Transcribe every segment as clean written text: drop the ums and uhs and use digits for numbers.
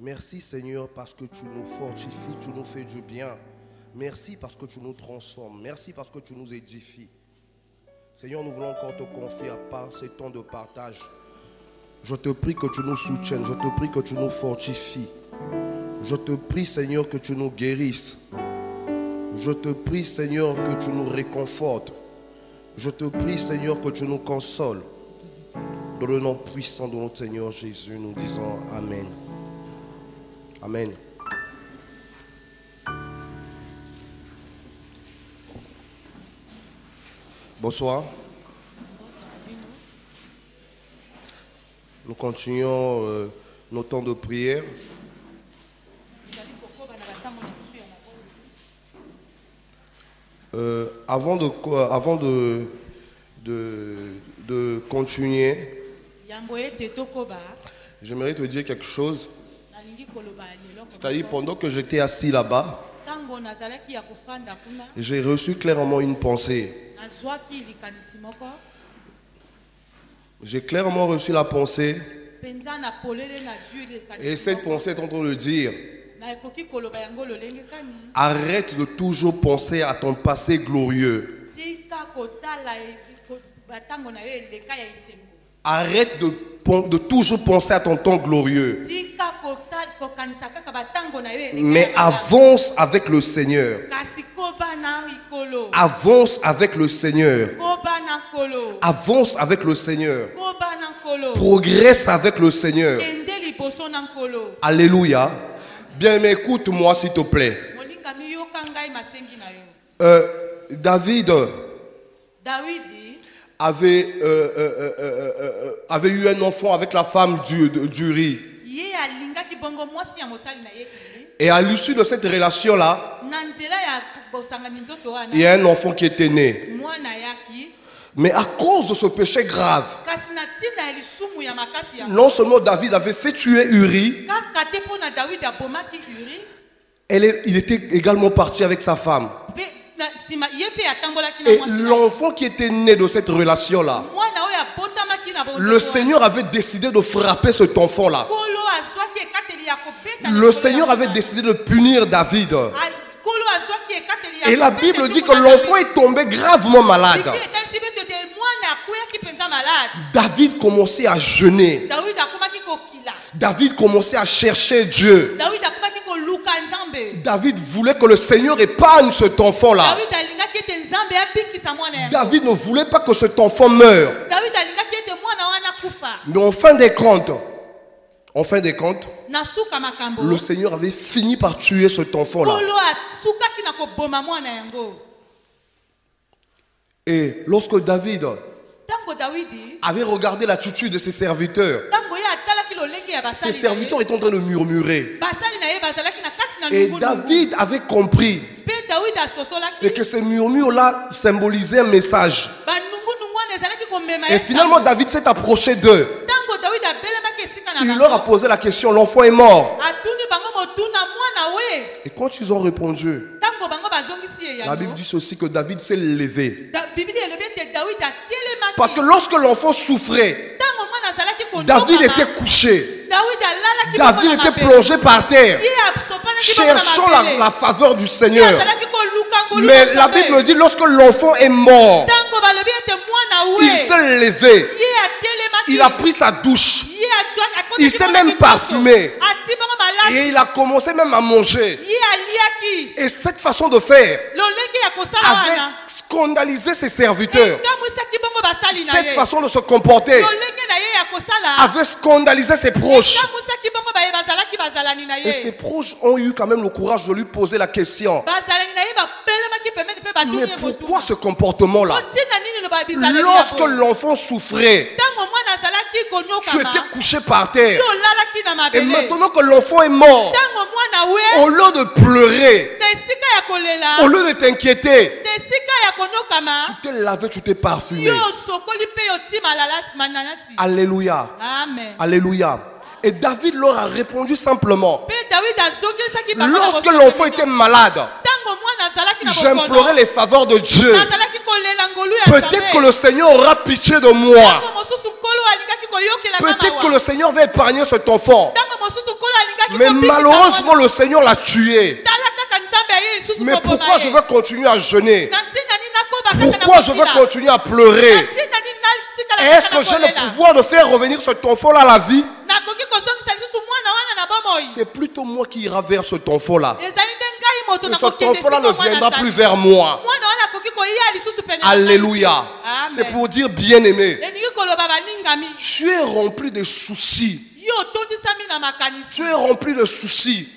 Merci Seigneur parce que tu nous fortifies, tu nous fais du bien. Merci parce que tu nous transformes. Merci parce que tu nous édifies. Seigneur, nous voulons encore te confier à part ces temps de partage. Je te prie que tu nous soutiennes. Je te prie que tu nous fortifies. Je te prie Seigneur que tu nous guérisses. Je te prie Seigneur que tu nous réconfortes. Je te prie Seigneur que tu nous consoles. Dans le nom puissant de notre Seigneur Jésus, nous disons Amen. Amen. Bonsoir. Nous continuons nos temps de prière. Avant de continuer, j'aimerais te dire quelque chose. C'est-à-dire, pendant que j'étais assis là-bas, j'ai reçu clairement une pensée. J'ai clairement reçu la pensée. Et cette pensée est en train de dire: arrête de toujours penser à ton passé glorieux. Arrête de toujours penser à ton temps glorieux. Mais avance avec le Seigneur. Avance avec le Seigneur. Avance avec le Seigneur. Progresse avec le Seigneur. Alléluia. Bien, mais écoute-moi s'il te plaît. David avait eu un enfant avec la femme d'Uri. Et à l'issue de cette relation-là, il y a un enfant qui était né. Mais à cause de ce péché grave, non seulement David avait fait tuer Uri, il était également parti avec sa femme. Et l'enfant qui était né de cette relation-là, le Seigneur avait décidé de frapper cet enfant-là. Le Seigneur avait décidé de punir David. Et la Bible dit que l'enfant est tombé gravement malade. David commençait à jeûner. David commençait à chercher Dieu. David voulait que le Seigneur épargne cet enfant-là. David ne voulait pas que cet enfant meure. Mais en fin des comptes, le Seigneur avait fini par tuer cet enfant-là. Et lorsque David avait regardé l'attitude de ses serviteurs étaient en train de murmurer. Et David avait compris et que ces murmures-là symbolisaient un message. Et finalement, David s'est approché d'eux. Il leur a posé la question: l'enfant est mort. Et quand ils ont répondu, la Bible dit ceci, que David s'est levé. Parce que lorsque l'enfant souffrait, David était couché. David était plongé par terre, cherchant la faveur du Seigneur. Mais la Bible me dit, lorsque l'enfant est mort, il s'est levé. Il a pris sa douche. Il s'est même parfumé. Et il a commencé même à manger. Et cette façon de faire avait scandalisé ses serviteurs. Cette façon de se comporter avait scandalisé ses proches. Et ses proches ont eu quand même le courage de lui poser la question: mais pourquoi ce comportement-là? Lorsque l'enfant souffrait, tu étais couché par terre. Et maintenant que l'enfant est mort, au lieu de pleurer, au lieu de t'inquiéter, tu t'es lavé, tu t'es parfumé. Alléluia. Alléluia. Et David leur a répondu simplement: lorsque l'enfant était malade, j'implorais les faveurs de Dieu. Peut-être que le Seigneur aura pitié de moi. Peut-être que le Seigneur va épargner cet enfant. Mais malheureusement, le Seigneur l'a tué. Mais pourquoi je veux continuer à jeûner? Pourquoi je veux continuer à pleurer? Est-ce que j'ai le pouvoir de faire revenir cet enfant-là à la vie? C'est plutôt moi qui ira vers cet enfant-là. Et cet enfant-là ne viendra plus vers moi. Alléluia. C'est pour dire bien-aimé. Tu es rempli de soucis. Tu es rempli de soucis.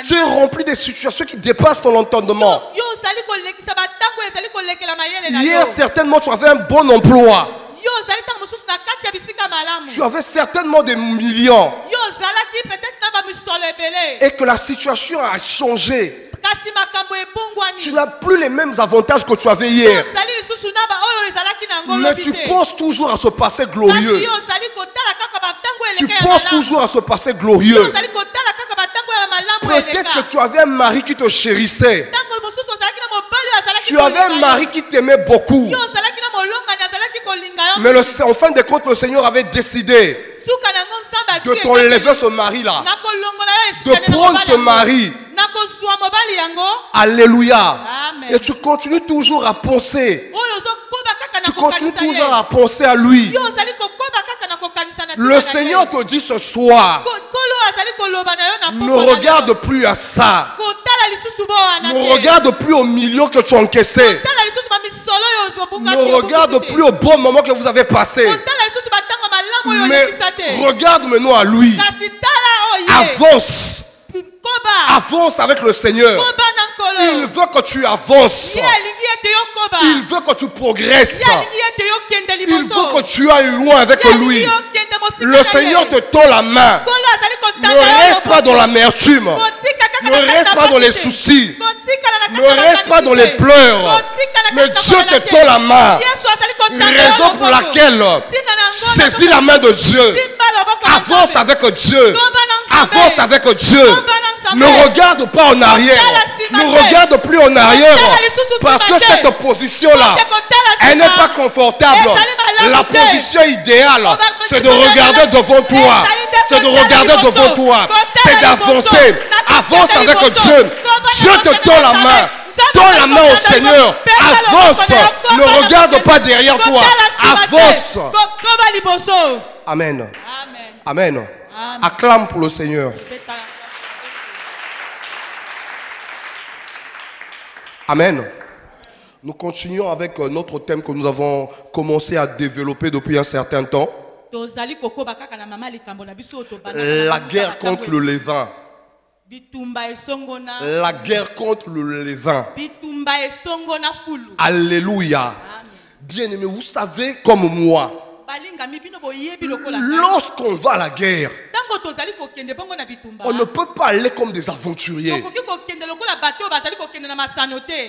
Tu es rempli de situations qui dépassent ton entendement. Hier, certainement, tu avais un bon emploi. Tu avais certainement des millions. Et que la situation a changé. Tu n'as plus les mêmes avantages que tu avais hier. Mais tu penses toujours à ce passé glorieux. Tu penses toujours à ce passé glorieux. Peut-être que tu avais un mari qui te chérissait. Tu avais un mari qui t'aimait beaucoup. Mais en fin de compte, le Seigneur avait décidé de t'enlever ce mari-là. De prendre ce mari. Alléluia. Et tu continues toujours à penser. Tu continues toujours à penser à lui. Le Seigneur te dit ce soir, ne regarde plus à ça. Ne regarde plus aux millions que tu as encaissés. Ne regarde plus au bon moment que vous avez passé. Mais regarde maintenant à lui. Avance. Avance avec le Seigneur. Il veut que tu avances. Il veut que tu progresses. Il veut que tu ailles loin avec lui. Le Seigneur te tend la main. Ne reste pas dans l'amertume. Ne reste pas dans les soucis. Ne reste pas dans les pleurs. Mais Dieu te tend la main. Raison pour laquelle saisis la main de Dieu. Avance avec Dieu. Avance avec Dieu. Ne regarde pas en arrière. Ne regarde plus en arrière. Parce que cette position-là, elle n'est pas confortable. La position idéale, c'est de regarder devant toi. C'est de regarder devant toi. C'est d'avancer. Avance avec Dieu. Dieu te tend la main. Tends la main au Seigneur. Avance. Ne regarde pas derrière toi. Avance. Amen. Amen. Acclame pour le Seigneur. Amen. Nous continuons avec notre thème que nous avons commencé à développer depuis un certain temps. La guerre contre le levain. La guerre contre le levain. Alléluia. Bien-aimés, vous savez comme moi, lorsqu'on va à la guerre, on ne peut pas aller comme des aventuriers.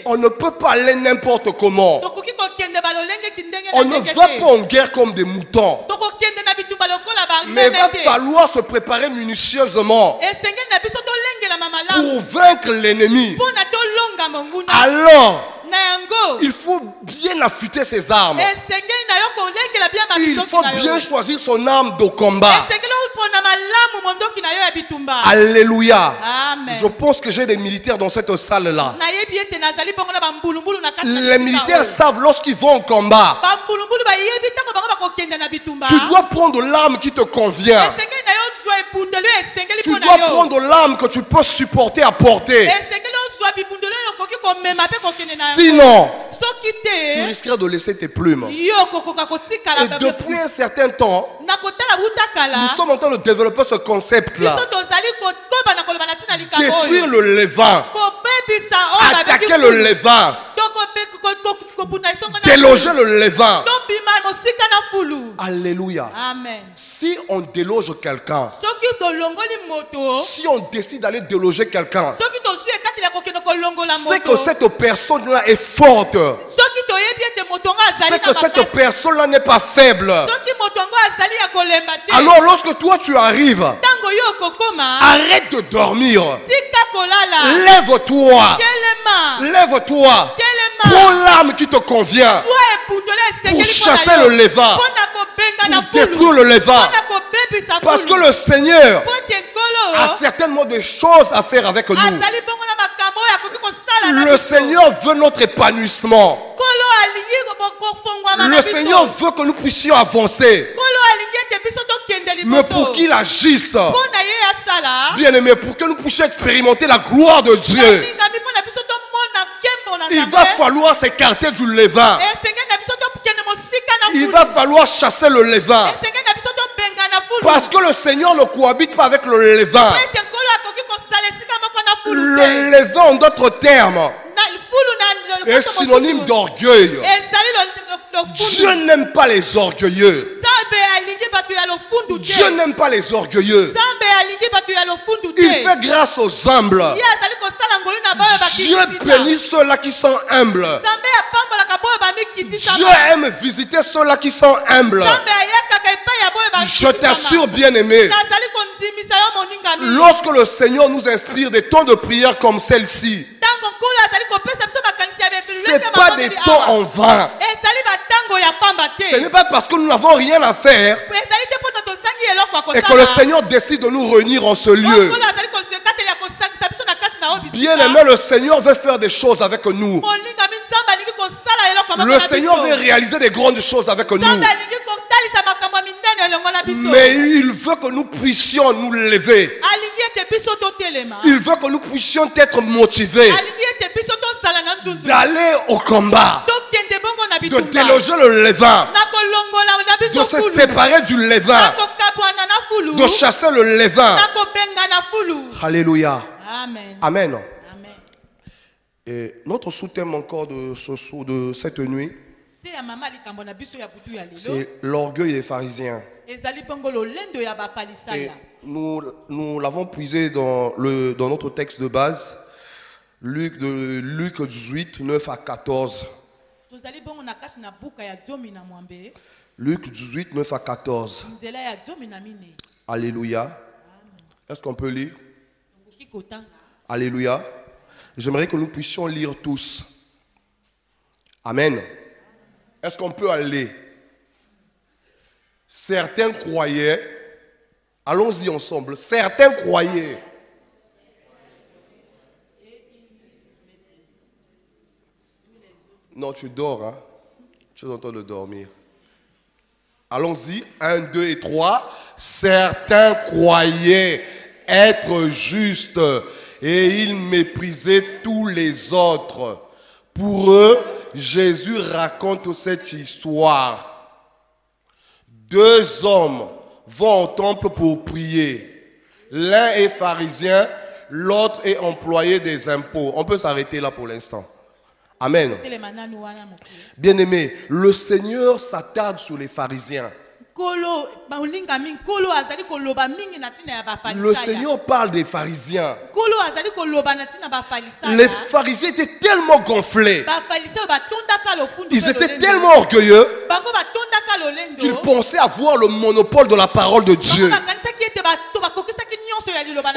On ne peut pas aller n'importe comment. On ne va pas en guerre comme des moutons. Mais il va falloir se préparer minutieusement pour vaincre l'ennemi. Alors, il faut bien affûter ses armes. Il faut bien choisir son arme de combat. Alléluia. Amen. Je pense que j'ai des militaires dans cette salle-là. Les militaires savent lorsqu'ils vont au combat. Tu dois prendre l'arme qui te convient. Tu dois prendre l'arme que tu peux supporter à porter. Sinon, tu risquerais de laisser tes plumes. Et depuis un certain temps, nous sommes en train de développer ce concept-là. Détruire le levain. Attaquer le levain. Déloger le levain. Alléluia. Amen. Si on déloge quelqu'un, si on décide d'aller déloger quelqu'un, c'est que cette personne-là est forte. C'est que cette personne-là n'est pas faible. Alors lorsque toi tu arrives, arrête de dormir. Lève-toi. Lève-toi. Prends l'arme qui te convient pour chasser le levain, pour détruire le levain. Parce que le Seigneur a certainement des choses à faire avec nous. Le Seigneur veut notre épanouissement. Le Seigneur veut que nous puissions avancer. Mais pour qu'il agisse, bien aimé, pour que nous puissions expérimenter la gloire de Dieu, il va falloir s'écarter du levain. Il va falloir chasser le levain. Parce que le Seigneur ne cohabite pas avec le levain. Le levain, en d'autres termes, est synonyme d'orgueil. Dieu n'aime pas les orgueilleux. Dieu n'aime pas les orgueilleux. Il fait grâce aux humbles. Dieu bénit ceux-là qui sont humbles. Dieu aime visiter ceux-là qui sont humbles. Je t'assure, bien-aimé, lorsque le Seigneur nous inspire des temps de prière comme celle-ci, ce n'est pas des temps en vain. Ce n'est pas parce que nous n'avons rien à faire et que le Seigneur décide de nous réunir en ce lieu. Bien aimé, le Seigneur veut faire des choses avec nous. Le Seigneur veut réaliser des grandes choses avec nous. Mais il veut que nous puissions nous lever. Il veut que nous puissions être motivés d'aller au combat, de déloger le levain, de se séparer du levain, de chasser le levain. Alléluia. Amen. Amen. Et notre sous-thème encore de cette nuit, c'est l'orgueil des pharisiens. Et nous l'avons puisé dans notre texte de base, Luc 18, 9 à 14. Luc 18, 9 à 14. Alléluia. Est-ce qu'on peut lire? Alléluia. J'aimerais que nous puissions lire tous. Amen. Est-ce qu'on peut aller? Certains croyaient. Allons-y ensemble. Certains croyaient. Non, tu dors, hein? Tu es en train de dormir. Allons-y. 1, 2 et 3. Certains croyaient être justes et ils méprisaient tous les autres. Pour eux, Jésus raconte cette histoire. 2 hommes vont au temple pour prier. L'un est pharisien, l'autre est employé des impôts. On peut s'arrêter là pour l'instant. Amen. Bien-aimé, le Seigneur s'attarde sur les pharisiens. Le Seigneur parle des pharisiens. Les pharisiens étaient tellement gonflés. Ils étaient tellement orgueilleux qu'ils pensaient avoir le monopole de la parole de Dieu.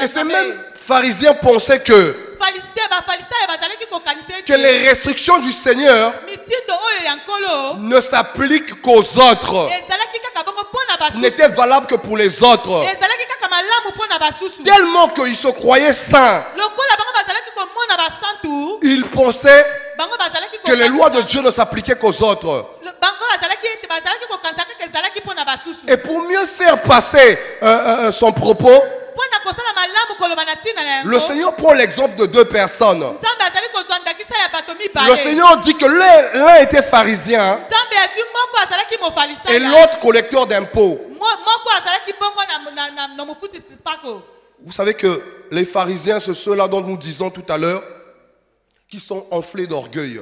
Et ces mêmes pharisiens pensaient que les restrictions du Seigneur ne s'appliquent qu'aux autres, n'étaient valables que pour les autres. Tellement qu'ils se croyaient saints, ils pensaient que les lois de Dieu ne s'appliquaient qu'aux autres. Et pour mieux faire passer son propos, le Seigneur prend l'exemple de 2 personnes. Le Seigneur dit que l'un était pharisien et l'autre collecteur d'impôts. Vous savez que les pharisiens, c'est ceux-là dont nous disons tout à l'heure, qui sont enflés d'orgueil.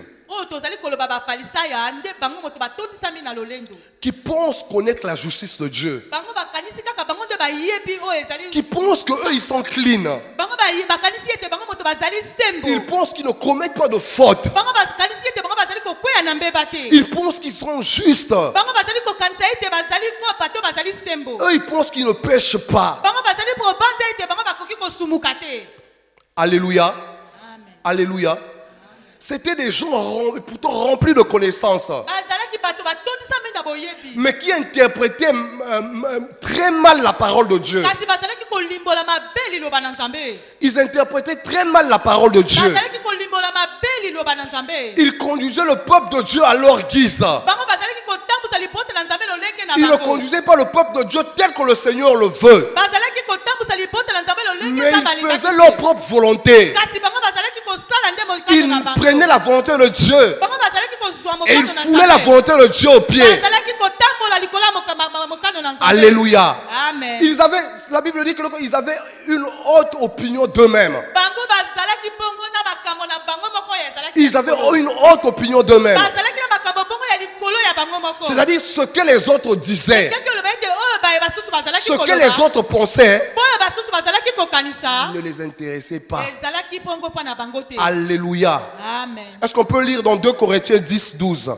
Qui pensent connaître la justice de Dieu. Qui pensent qu'eux ils sont clean. Ils pensent qu'ils ne commettent pas de faute. Ils pensent qu'ils sont justes. Eux ils pensent qu'ils ne pêchent pas. Alléluia. Alléluia. C'était des gens pourtant remplis de connaissances, mais qui interprétaient très mal la parole de Dieu. Ils interprétaient très mal la parole de Dieu. Ils conduisaient le peuple de Dieu à leur guise. Ils ne conduisaient pas le peuple de Dieu tel que le Seigneur le veut. Mais ils faisaient leur propre volonté. Ils prenaient la volonté de Dieu et ils foulaient la volonté de Dieu au pied. Alléluia. Amen. La Bible dit qu'ils avaient une haute opinion d'eux-mêmes. Ils avaient une haute opinion d'eux-mêmes. C'est-à-dire ce que les autres disaient, ce que les autres pensaient, ne les intéressait pas. Alléluia. Est-ce qu'on peut lire dans 2 Corinthiens 10, 12?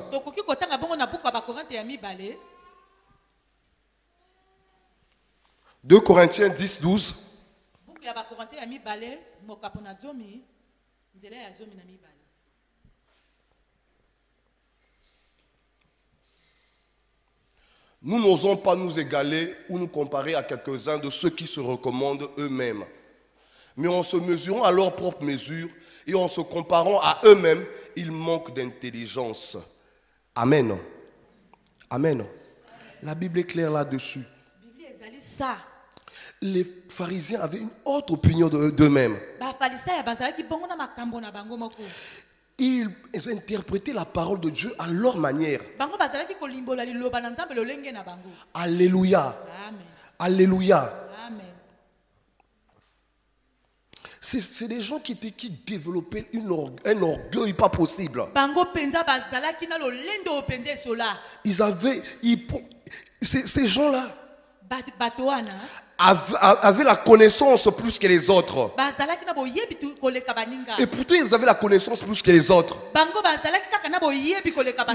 2 Corinthiens 10, 12. Nous n'osons pas nous égaler ou nous comparer à quelques-uns de ceux qui se recommandent eux-mêmes. Mais en se mesurant à leur propre mesure et en se comparant à eux-mêmes, ils manquent d'intelligence. Amen. Amen. La Bible est claire là-dessus. Les pharisiens avaient une autre opinion d'eux-mêmes. Ils interprétaient la parole de Dieu à leur manière. Alléluia. Alléluia. C'est des gens qui développaient un orgueil pas possible. Ces gens-là avaient la connaissance plus que les autres. Et pourtant ils avaient la connaissance plus que les autres.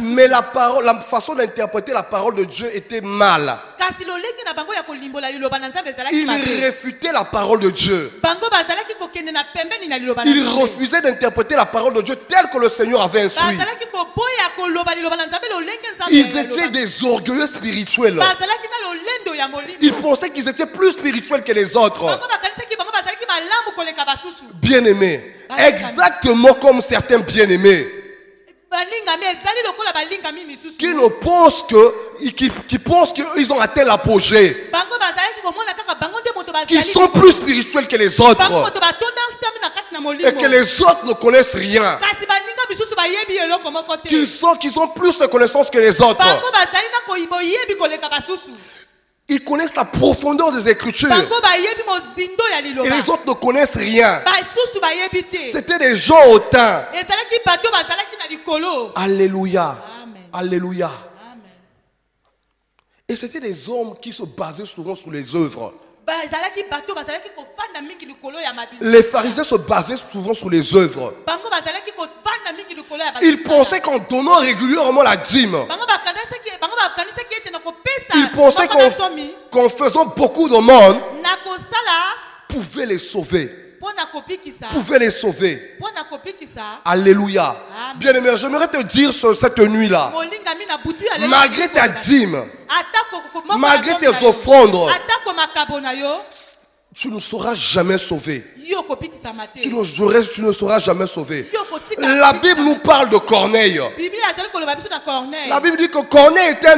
Mais la façon d'interpréter la parole de Dieu était mal. Ils réfutaient la parole de Dieu. Ils refusaient d'interpréter la parole de Dieu telle que le Seigneur avait instruit. Ils étaient des orgueilleux spirituels. Ils pensaient qu'ils étaient plus spirituels que les autres. Bien-aimés. Exactement comme certains bien-aimés. Qui pensent qu'ils ont atteint l'apogée. Qu'ils sont plus spirituels que les autres. Et que les autres ne connaissent rien. Qu'ils ont plus de connaissances que les autres. Ils connaissent la profondeur des Écritures. Et les autres ne connaissent rien. C'était des gens hautains. Alléluia. Alléluia. Et c'était des hommes qui se basaient souvent sur les œuvres. Les pharisiens se basaient souvent sur les œuvres. Ils pensaient qu'en donnant régulièrement la dîme, ils pensaient qu'en faisant beaucoup de monde, pouvait les sauver. Pouvait les sauver. Alléluia. Bien-aimé, j'aimerais te dire cette nuit-là, malgré ta dîme, malgré tes offrandes, tu ne seras jamais sauvé. Tu ne seras jamais sauvé. La Bible nous parle de Corneille. La Bible dit que Corneille était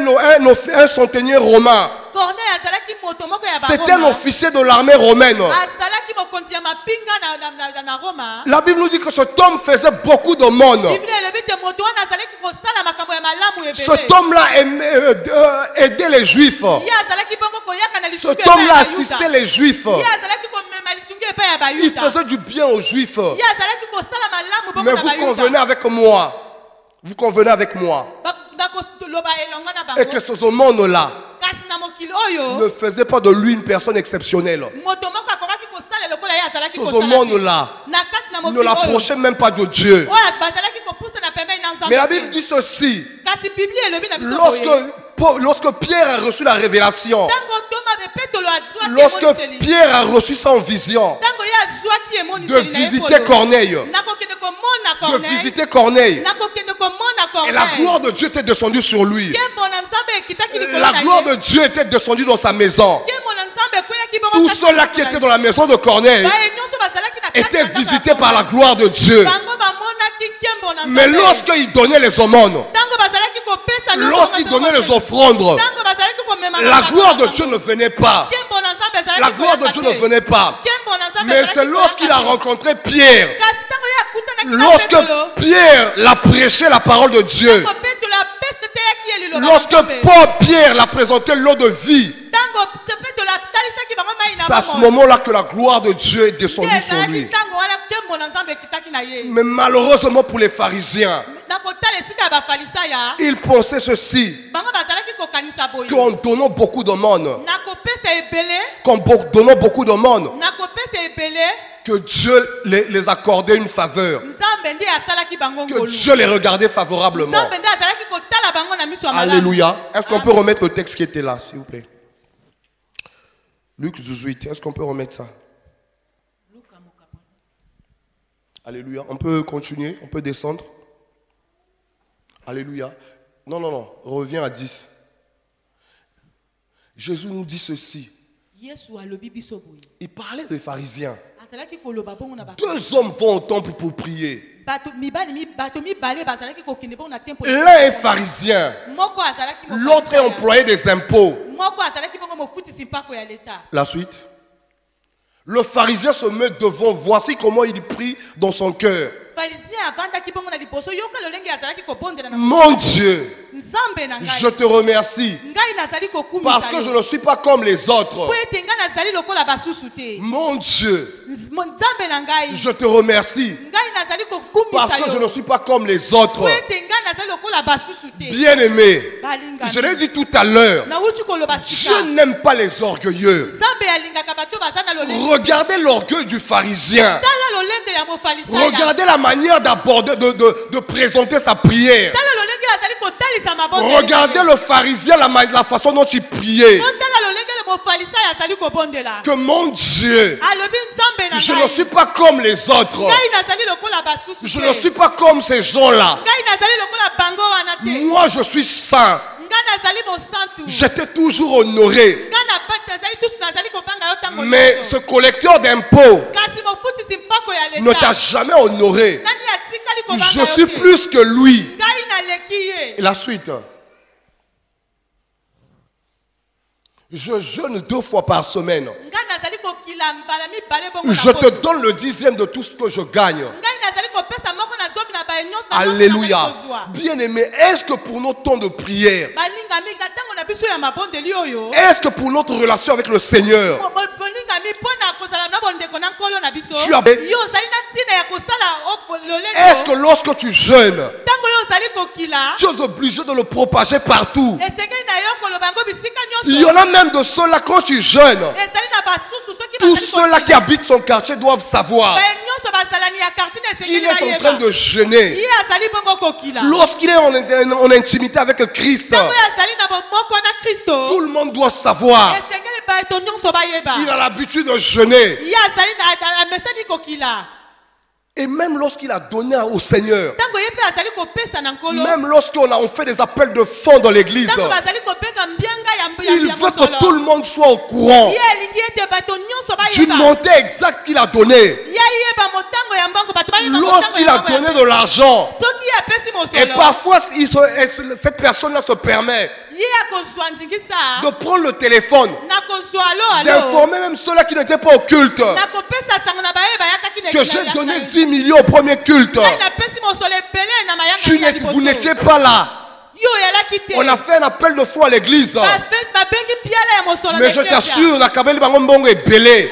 un centenier romain. C'était un officier de l'armée romaine. La Bible nous dit que cet homme faisait beaucoup de monde. Cet homme-là aidait les Juifs. Cet homme-là assistait les Juifs. Il faisait du bien aux Juifs. Mais vous convenez avec moi. Vous convenez avec moi. Et que ce monde-là ne faisait pas de lui une personne exceptionnelle. Ce monde-là ne l'approchait même pas de Dieu. Mais la Bible dit ceci. Lorsque Pierre a reçu la révélation, lorsque Pierre a reçu son vision de visiter Corneille, et la gloire de Dieu était descendue sur lui. La gloire de Dieu était descendue dans sa maison. Tous ceux-là qui étaient dans la maison de Corneille étaient visités par la gloire de Dieu. Mais lorsqu'ils donnaient les aumônes, lorsqu'ils donnaient les offrandes, la gloire de Dieu ne venait pas. La gloire de Dieu ne venait pas. Mais c'est lorsqu'il a rencontré Pierre, lorsque Pierre l'a prêché la parole de Dieu, lorsque Pierre l'a présenté l'eau de vie, c'est à ce moment-là que la gloire de Dieu est descendue sur lui. Mais malheureusement pour les pharisiens, ils pensaient ceci, qu'en donnant beaucoup d'aumônes, que Dieu les accordait une faveur, que Dieu les regardait favorablement. Alléluia. Est-ce qu'on peut remettre le texte qui était là, s'il vous plaît? Luc 18, est-ce qu'on peut remettre ça? Alléluia. On peut continuer, on peut descendre. Alléluia. Non, reviens à 10. Jésus nous dit ceci. Il parlait des pharisiens. 2 hommes vont au temple pour prier. L'un est pharisien, l'autre est employé des impôts. La suite. Le pharisien se met devant, voici comment il prie dans son cœur. Mon Dieu, je te remercie parce que je ne suis pas comme les autres. Mon Dieu, je te remercie parce que je ne suis pas comme les autres. Bien-aimé, je l'ai dit tout à l'heure, Dieu n'aime pas les orgueilleux. Regardez l'orgueil du pharisien. Regardez la manière d'aborder, de présenter sa prière. Regardez le pharisien, la façon dont il priait. Que mon Dieu, je ne suis pas comme les autres. Je ne suis pas comme ces gens-là. Moi, je suis saint. J'étais toujours honoré. Mais ce collecteur d'impôts ne t'a jamais honoré. Je suis plus que lui. Et la suite. Je jeûne 2 fois par semaine. Je te donne le 10e de tout ce que je gagne. Alléluia. Bien-aimé, est-ce que pour notre temps de prière, est-ce que pour notre relation avec le Seigneur, tu as... Est-ce que lorsque tu jeûnes, tu es obligé de le propager partout? Il y en a même de ceux-là, quand tu jeûnes, tous ceux-là qui habitent son quartier doivent savoir qu'il est en train de jeûner. Lorsqu'il est en intimité avec Christ, tout le monde doit savoir qu'il a l'habitude de jeûner. Et même lorsqu'il a donné au Seigneur, même lorsqu'on fait des appels de fonds dans l'église, il veut que tout le monde soit au courant d'une montée exacte qu'il a donnée. Lorsqu'il a donné de l'argent, et parfois cette personne-là se permet de prendre le téléphone, d'informer même ceux-là qui n'étaient pas au culte que j'ai donné 10 millions au premier culte. Vous n'étiez pas là. On a fait un appel de foi à l'église. Mais je t'assure, la Kabeli Bangombo est belé.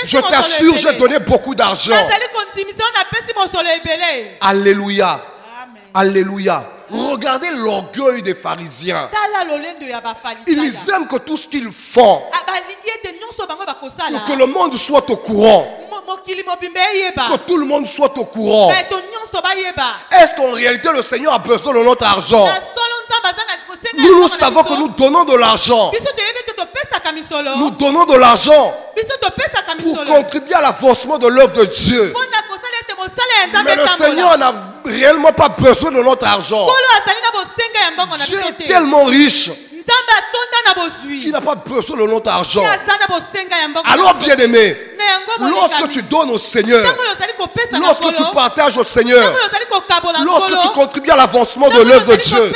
Je t'assure, j'ai donné beaucoup d'argent. Alléluia. Alléluia. Regardez l'orgueil des pharisiens. Ils aiment que tout ce qu'ils font, que le monde soit au courant. Que tout le monde soit au courant. Est-ce qu'en réalité le Seigneur a besoin de notre argent? Nous savons que nous donnons de l'argent. Nous donnons de l'argent pour contribuer à l'avancement de l'œuvre de Dieu. Mais le Seigneur n'a réellement pas besoin de notre argent. Dieu est tellement riche qui n'a pas besoin de notre argent. Alors, bien-aimé, lorsque tu donnes au Seigneur, lorsque tu partages au Seigneur, lorsque tu contribues à l'avancement de l'œuvre de Dieu,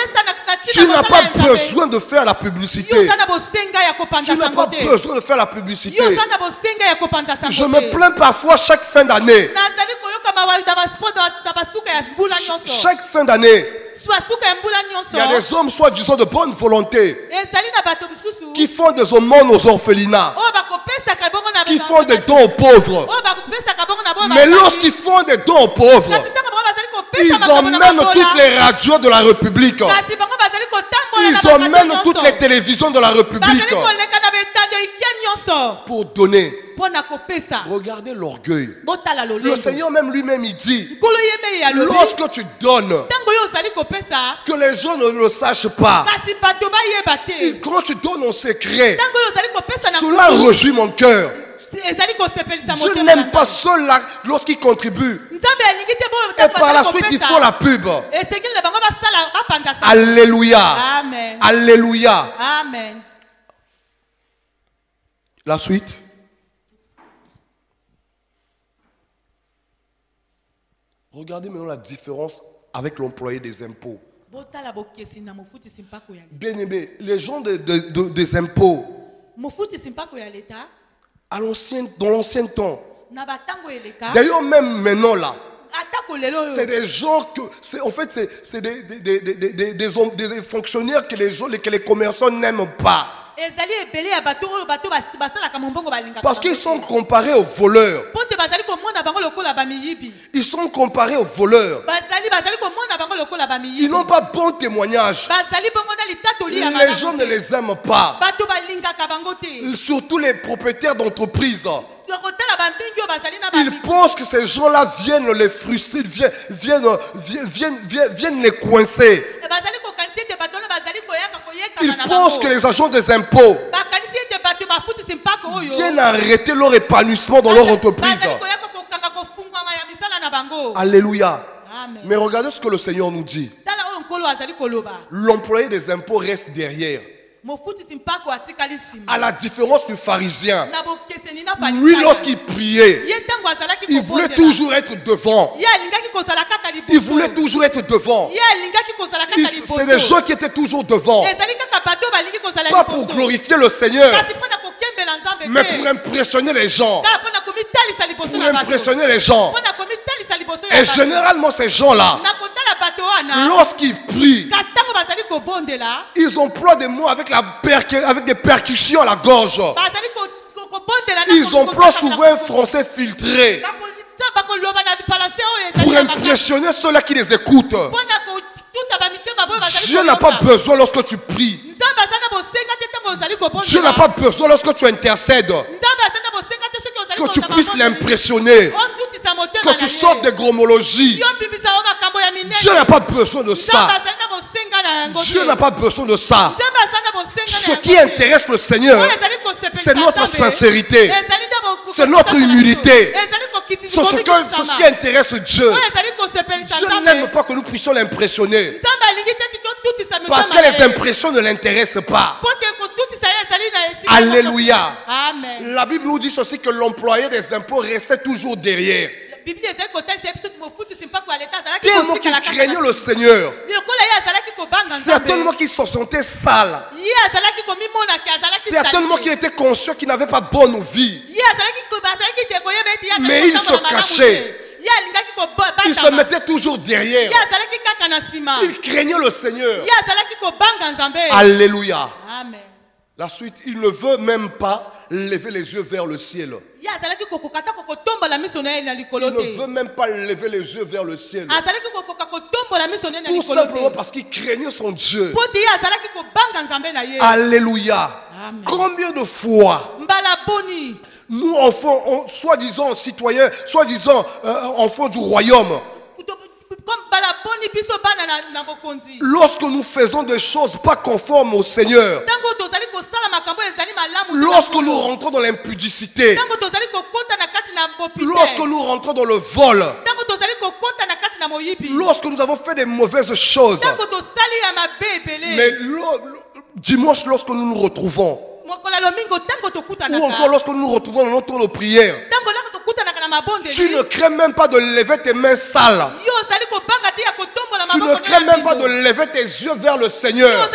tu n'as pas besoin de faire la publicité. Tu n'as pas besoin de faire la publicité. Je me plains parfois chaque fin d'année. Chaque fin d'année, il y a des hommes soi-disant de bonne volonté qui font des aumônes aux orphelinats, qui font des dons aux pauvres. Mais lorsqu'ils font des dons aux pauvres, ils emmènent toutes les radios de la République. Ils emmènent toutes les télévisions de la République pour donner. Regardez l'orgueil. Le Seigneur même lui-même il dit, lorsque tu donnes, que les gens ne le sachent pas, et quand tu donnes en secret, cela réjouit mon cœur. Je n'aime pas ceux-là lorsqu'ils contribuent et par la suite ils font la pub. Alléluia. Amen. Alléluia. Amen. La suite. Regardez maintenant la différence avec l'employé des impôts. Bien aimé, les gens des impôts, dans l'ancien temps, d'ailleurs même maintenant là, c'est des gens que, en fait, c'est des fonctionnaires que les commerçants n'aiment pas. Parce qu'ils sont comparés aux voleurs. Ils sont comparés aux voleurs. Ils n'ont pas bon témoignage. Les gens ne les aiment pas. Surtout les propriétaires d'entreprises. Ils pensent que ces gens-là viennent les frustrer, viennent les coincer. Ils pensent que les agents des impôts viennent arrêter leur épanouissement dans leur entreprise. Alléluia. Amen. Mais regardez ce que le Seigneur nous dit. L'employé des impôts reste derrière. À la différence du pharisien, lui lorsqu'il priait, il voulait toujours être devant. Il voulait toujours être devant. C'est des gens qui étaient toujours devant. Pas pour glorifier le Seigneur, mais pour impressionner les gens. Pour impressionner les gens. Et généralement ces gens-là, lorsqu'ils prient, ils emploient des mots avec des percussions à la gorge. Ils emploient souvent un français filtré pour impressionner ceux-là qui les écoutent. Dieu n'a pas besoin lorsque tu pries. Dieu n'a pas besoin lorsque tu intercèdes que tu puisses l'impressionner, que tu sortes des gromologies. Dieu n'a pas besoin de ça. Dieu n'a pas besoin de ça. Ce qui intéresse le Seigneur, c'est notre sincérité, c'est notre humilité. C'est ce qui intéresse Dieu. Dieu n'aime pas que nous puissions l'impressionner, parce que les impressions ne l'intéressent pas. Alléluia. Amen. La Bible nous dit aussi que l'employé des impôts restait toujours derrière. Tellement qu'il craignait le Seigneur, certainement qu'il se sentait sale, certainement qu'il était conscient qu'il n'avait pas bonne vie, mais il se cachait. Il se mettait toujours derrière. Il craignait le Seigneur. Alléluia. Amen. La suite, il ne veut même pas lever les yeux vers le ciel. Il ne veut même pas lever les yeux vers le ciel. Tout simplement parce qu'il craignait son Dieu. Alléluia. Amen. Combien de fois nous, enfants, soi-disant citoyens, soi-disant enfants du royaume, lorsque nous faisons des choses pas conformes au Seigneur, lorsque nous rentrons dans l'impudicité, lorsque nous rentrons dans le vol, lorsque nous avons fait des mauvaises choses, mais Dimanche, lorsque nous nous retrouvons, ou encore lorsque nous nous retrouvons dans notre temps de prière, tu ne crains même pas de lever tes mains sales. Tu ne crains même pas de lever tes yeux vers le Seigneur.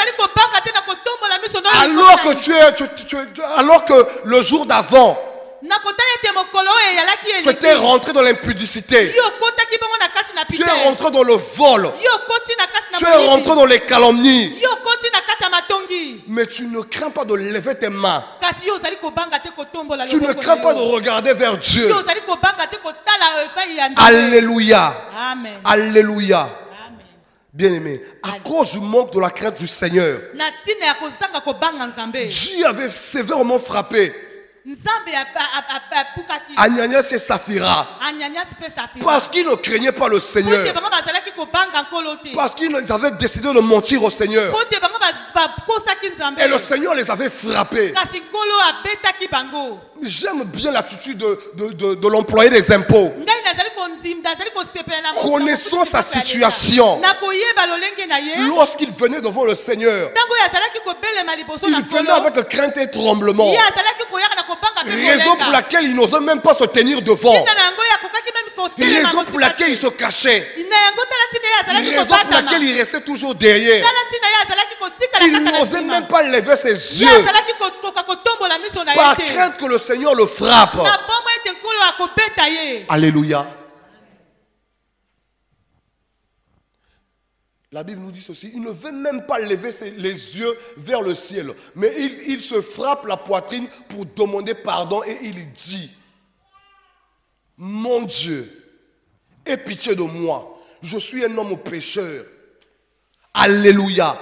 Alors que le jour d'avant, tu étais rentré dans l'impudicité. Tu es rentré dans le vol. Tu es rentré dans les calomnies. Mais tu ne crains pas de lever tes mains. Tu ne crains pas de regarder vers Dieu. Alléluia. Amen. Alléluia. Bien-aimé, à cause du manque de la crainte du Seigneur, Dieu avait sévèrement frappé Ananias et Saphira parce qu'ils ne craignaient pas le Seigneur, parce qu'ils avaient décidé de mentir au Seigneur, et le Seigneur les avait frappés. J'aime bien l'attitude de l'employé des impôts. Connaissant sa situation, lorsqu'il venait devant le Seigneur, il venait avec crainte et tremblement, raison pour laquelle il n'osait même pas se tenir devant, raison pour laquelle il se cachait, raison pour laquelle il restait toujours derrière. Il n'osait même pas lever ses yeux par crainte que le Seigneur le frappe. Alléluia. La Bible nous dit ceci, il ne veut même pas lever les yeux vers le ciel, mais il se frappe la poitrine pour demander pardon et il dit, mon Dieu, aie pitié de moi, je suis un homme pécheur. Alléluia.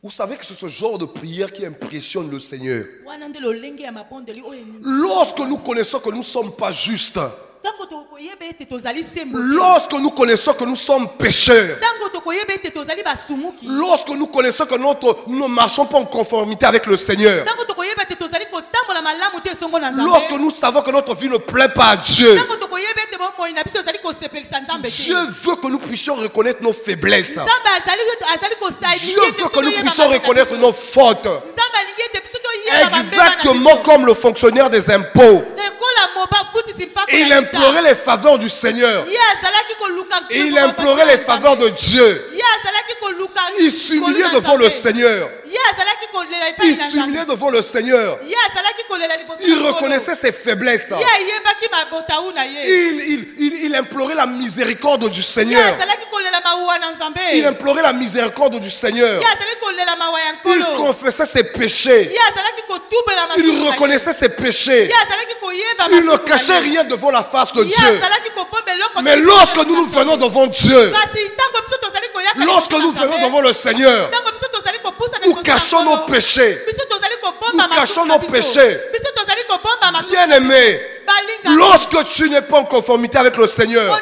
Vous savez que c'est ce genre de prière qui impressionne le Seigneur. Lorsque nous connaissons que nous ne sommes pas justes, lorsque nous connaissons que nous sommes pécheurs, lorsque nous connaissons que nous ne marchons pas en conformité avec le Seigneur, lorsque nous savons que notre vie ne plaît pas à Dieu, Dieu veut que nous puissions reconnaître nos faiblesses. Dieu veut que nous puissions reconnaître nos fautes. Exactement comme le fonctionnaire des impôts. Il implorait les faveurs du Seigneur. Il implorait les faveurs de Dieu. Il s'humiliait devant le Seigneur. Il s'humiliait devant le Seigneur. Il reconnaissait ses faiblesses. Il implorait la miséricorde du Seigneur. Il implorait la miséricorde du Seigneur. Il confessait ses péchés. Il reconnaissait ses péchés. Il ne cachait rien devant la face de Dieu. Mais lorsque nous venons devant Dieu, lorsque nous venons devant le Seigneur, nous cachons nos péchés. Nous cachons nos péchés. Bien-aimé, lorsque tu n'es pas en conformité avec le Seigneur,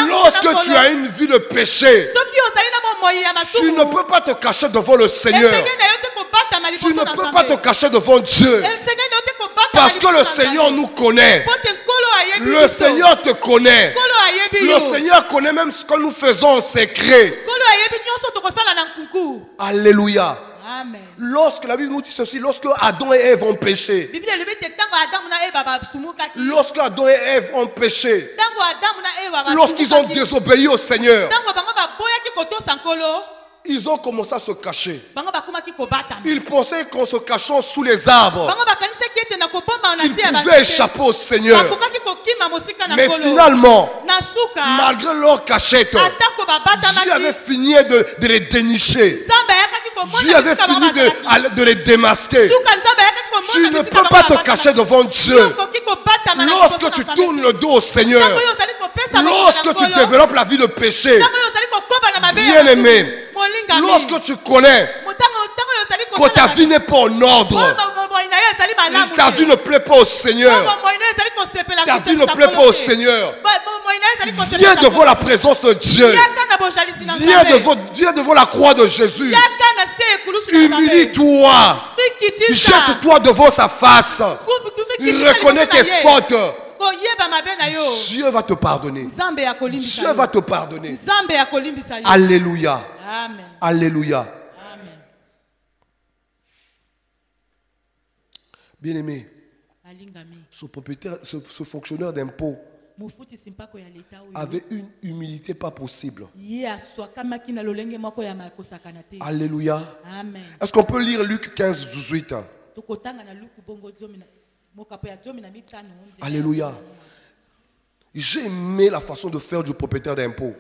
lorsque tu as une vie de péché, tu ne peux pas te cacher devant le Seigneur. Tu ne peux pas te cacher devant Dieu. Parce que le Seigneur nous connaît. Le Seigneur te connaît. Le Seigneur connaît même ce que nous faisons en secret. Alléluia. Amen. Lorsque la Bible nous dit ceci, lorsque Adam et Ève ont péché, lorsque Adam et Ève ont péché, lorsqu'ils ont désobéi au Seigneur, ils ont commencé à se cacher. Ils pensaient qu'en se cachant sous les arbres, ils pouvaient échapper au Seigneur. Mais finalement, malgré leur cachette, Dieu avait fini de les dénicher. Dieu avait fini de les démasquer. Tu ne peux pas te cacher devant Dieu. Lorsque tu tournes le dos au Seigneur, lorsque tu développes la vie de péché, bien aimé, lorsque tu connais que ta vie n'est pas en ordre, ta vie ne plaît pas au Seigneur, ta vie ne plaît pas au Seigneur, viens devant la présence de Dieu. Viens devant la croix de Jésus. Humilie-toi. Jette-toi devant sa face. Reconnais tes fautes. Dieu va te pardonner. Dieu va te pardonner. Alléluia. Amen. Alléluia. Amen. Bien-aimé, ce propriétaire, ce fonctionnaire d'impôt avait une humilité pas possible. Alléluia. Est-ce qu'on peut lire Luc 15, 18? Alléluia. J'ai aimé la façon de faire du propriétaire d'impôt.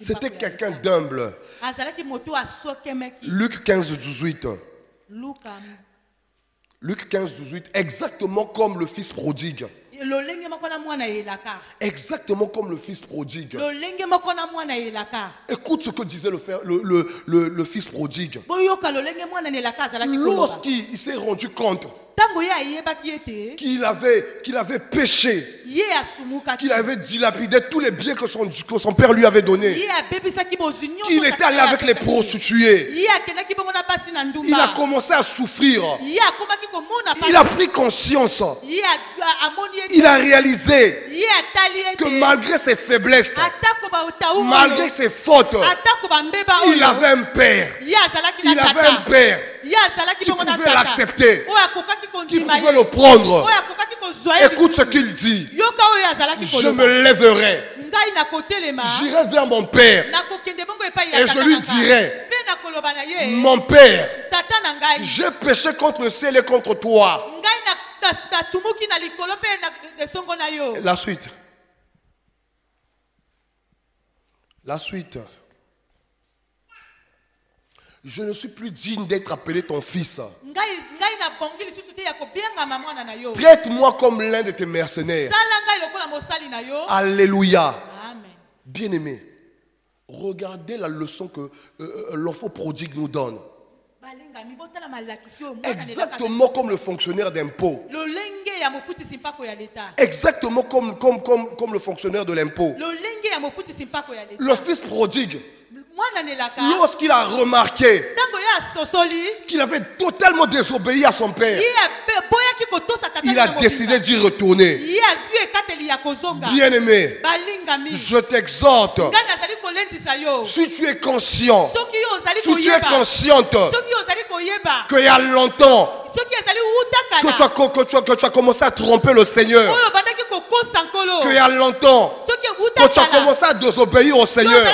C'était quelqu'un d'humble. Luc 15, 18. Luc 15, 18, exactement comme le fils prodigue. Exactement comme le fils prodigue. Écoute ce que disait le fils prodigue. Lorsqu'il s'est rendu compte qu'il avait péché, qu'il avait dilapidé tous les biens que son père lui avait donnés, qu'il était allé avec les prostituées, il a commencé à souffrir. Il a pris conscience. Il a réalisé que malgré ses faiblesses, malgré ses fautes, il avait un père. Il avait un père qui pouvait l'accepter, qui pouvait le prendre. Écoute ce qu'il dit. Je me lèverai, j'irai vers mon père et je lui dirai: mon père, j'ai péché contre le ciel et contre toi. La suite. La suite. Je ne suis plus digne d'être appelé ton fils. Traite-moi comme l'un de tes mercenaires. Alléluia. Bien-aimé, regardez la leçon que l'enfant prodigue nous donne. Exactement comme le fonctionnaire d'impôt. Exactement comme le fonctionnaire de l'impôt. Le fils prodigue, lorsqu'il a remarqué qu'il avait totalement désobéi à son père, il a décidé d'y retourner. Bien-aimé, je t'exhorte, si tu es conscient, si tu es consciente qu'il y a longtemps que tu as commencé à tromper le Seigneur, qu'il y a longtemps que tu as commencé à désobéir au Seigneur,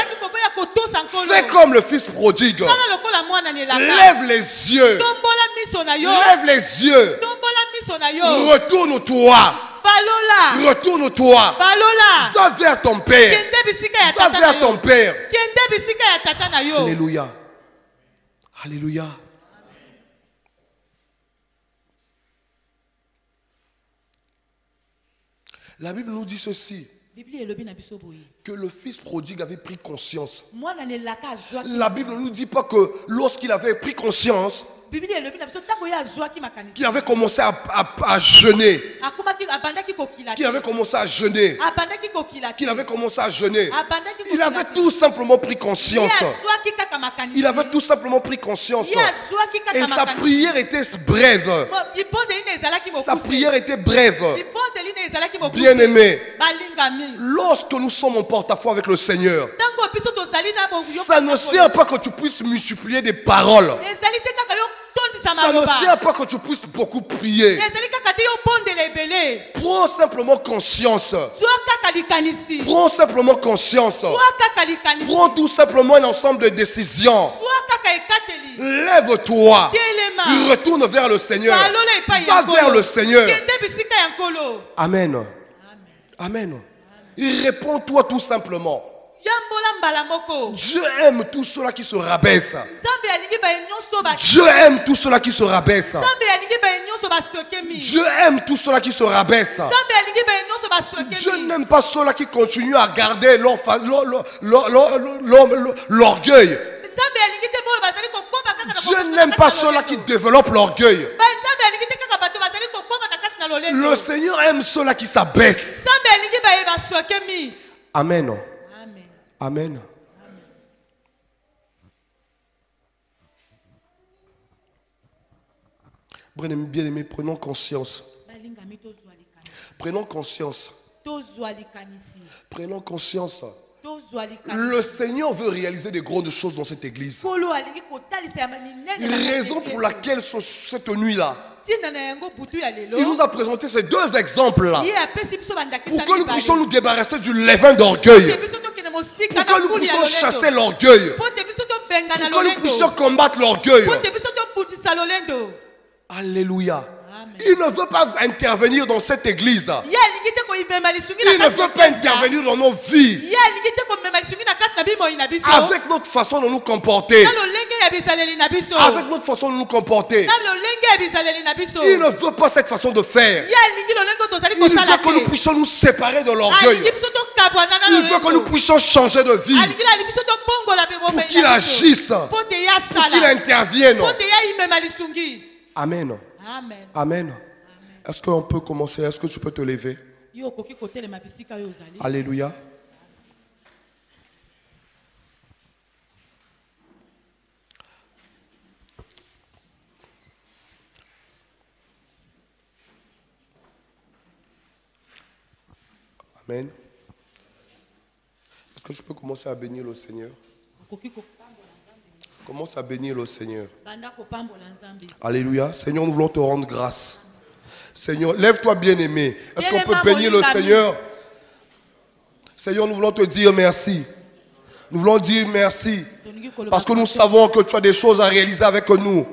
fais comme le fils prodigue. Lève les yeux. Lève les yeux. Retourne-toi. Retourne-toi. Va vers ton père. Va vers ton père. Alléluia. Alléluia. La Bible nous dit ceci, que le fils prodigue avait pris conscience. La Bible ne nous dit pas que lorsqu'il avait pris conscience, qu'il avait commencé à jeûner, qu'il avait commencé à jeûner, qu'il avait commencé à jeûner. Il avait tout simplement pris conscience. Il avait tout simplement pris conscience. Et sa prière était brève. Sa prière était brève. Bien-aimé, lorsque nous sommes en porte-à-faux avec le Seigneur, ça ne sert pas que tu puisses multiplier des paroles. Ça ne sert pas que tu puisses beaucoup prier. Prends simplement conscience. Prends simplement conscience. Prends tout simplement un ensemble de décisions. Lève-toi. Retourne vers le Seigneur. Va vers le Seigneur. Amen. Amen. Réponds-toi tout simplement. Dieu aime tous ceux-là qui se rabaissent. Dieu aime tous ceux-là qui se rabaissent. Dieu aime tous ceux-là qui se rabaissent. Dieu n'aime pas ceux-là qui continuent à garder l'orgueil. Dieu n'aime pas ceux-là qui développent l'orgueil. Le Seigneur aime ceux-là qui s'abaissent. Amen. Amen. Bien-aimés, prenons conscience. Prenons conscience. Prenons conscience Le Seigneur veut réaliser des grandes choses dans cette église. Raison pour laquelle cette nuit-là, il nous a présenté ces deux exemples-là pour que nous puissions nous débarrasser du levain d'orgueil, pour que nous puissions chasser l'orgueil, pour que nous puissions combattre l'orgueil. Alléluia. Il ne veut pas intervenir dans cette église. Il ne veut pas intervenir dans nos vies avec notre façon de nous comporter. Avec notre façon de nous comporter. Il ne veut pas cette façon de faire. Il veut que nous puissions nous séparer de l'orgueil. Il veut que nous puissions changer de vie. Pour qu'il agisse. Pour qu'il intervienne. Amen. Amen. Amen. Est-ce qu'on peut commencer? Est-ce que tu peux te lever? Alléluia. Amen. Est-ce que je peux commencer à bénir le Seigneur? Commence à bénir le Seigneur. Alléluia. Seigneur, nous voulons te rendre grâce. Seigneur, lève-toi bien-aimé. Est-ce qu'on peut bénir le Seigneur? Seigneur, nous voulons te dire merci. Nous voulons dire merci. Parce que nous savons que tu as des choses à réaliser avec nous.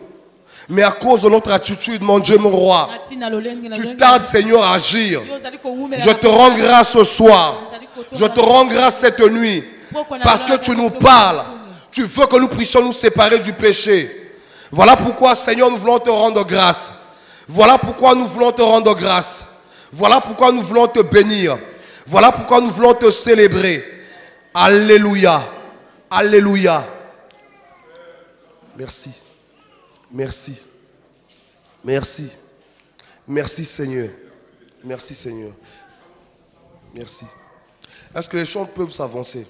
Mais à cause de notre attitude, mon Dieu, mon roi, tu tardes, Seigneur, à agir. Je te rends grâce ce soir. Je te rends grâce cette nuit. Parce que tu nous parles. Tu veux que nous puissions nous séparer du péché. Voilà pourquoi, Seigneur, nous voulons te rendre grâce. Voilà pourquoi nous voulons te rendre grâce. Voilà pourquoi nous voulons te bénir. Voilà pourquoi nous voulons te célébrer. Alléluia. Alléluia. Merci. Merci. Merci. Merci, Seigneur. Merci, Seigneur. Merci. Est-ce que les chants peuvent s'avancer?